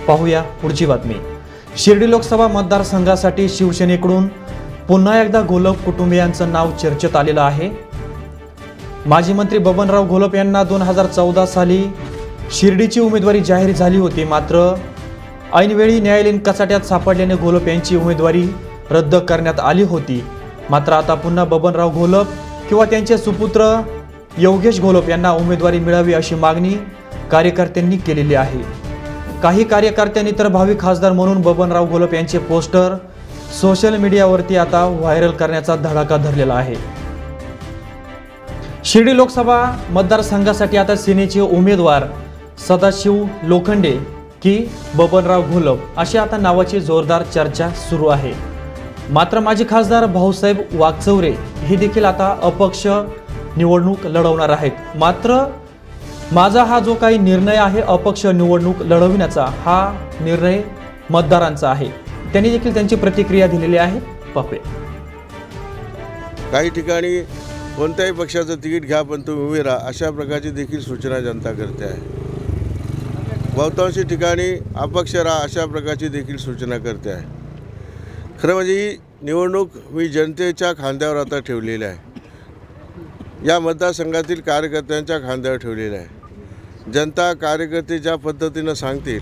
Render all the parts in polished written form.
पाहूया पुढची बातमी। शिर्डी लोकसभा मतदारसंघासाठी शिवसेनेकडून पुन्हा एकदा घोलप कुटुंबियांचं नाव चर्चेत आलेलं आहे। माजी मंत्री बबनराव घोलप यांना 2014 साली शिर्डीची उमेदवारी जाहीर झाली होती, मात्र ऐनवेळी न्यायालयीन कचाट्यात सापडल्याने घोलप यांची उमेदवारी रद्द करण्यात आली होती। मात्र आता पुन्हा बबनराव घोलप किंवा त्यांचे सुपुत्र योगेश घोलप यांना उमेदवारी मिळावी अशी मागणी कार्यकर्त्यांनी केलेली आहे। काही कार्यकर्त्यांनी तर भावी खासदार म्हणून बबनराव घोलप यांचे पोस्टर सोशल मीडियावरती आता व्हायरल करण्याचा धडाका धरलेला आहे। शिर्डी लोकसभा मतदारसंघासाठी आता सेनेचे उमेदवार सदाशिव लोखंडे की बबनराव घोलप अशी आता नावाची जोरदार चर्चा सुरू आहे। मात्र माजी खासदार भाऊसाहेब वागचौरे हे देखील आता अपक्ष निवडणूक लढवणार आहेत। मात्र माझा हा जो काही निर्णय आहे अपक्ष निवडणूक लढविण्याचा, हा निर्णय मतदारांचा आहे। त्यांनी देखील त्यांची प्रतिक्रिया दिलेली आहे, पाहूया। काही ठिकाणी कोणत्याही पक्षाचं तिकीट घ्या पण तुम्ही उभे राहा अशा प्रकारची देखील सूचना जनता करते आहे। बहुतांशी ठिकाणी अपक्ष राहा अशा प्रकारची देखील सूचना करते आहे। खरं म्हणजे ही निवडणूक मी जनतेच्या खांद्यावर आता ठेवलेली आहे, या मतदारसंघातील कार्यकर्त्यांच्या खांद्यावर ठेवलेलं आहे। जनता कार्यकर्ते ज्या पद्धतीनं सांगतील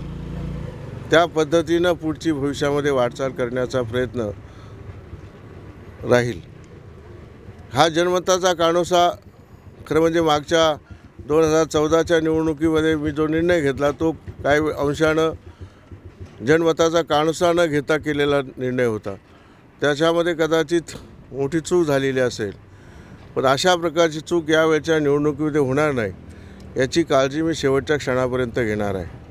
त्या पद्धतीनं पुढची भविष्यामध्ये वाटचाल करण्याचा प्रयत्न राहील। हा जनमताचा कानोसा खरं म्हणजे मागच्या 2014च्या निवडणुकीमध्ये मी जो निर्णय घेतला तो काही अंशानं जनमताचा कानोसा न घेता केलेला निर्णय होता। त्याच्यामध्ये कदाचित मोठी चूक झालेली असेल, पण अशा प्रकारची चूक यावेळच्या निवडणुकीमध्ये होणार नाही याची काळजी मी शेवटच्या क्षणापर्यंत घेणार आहे।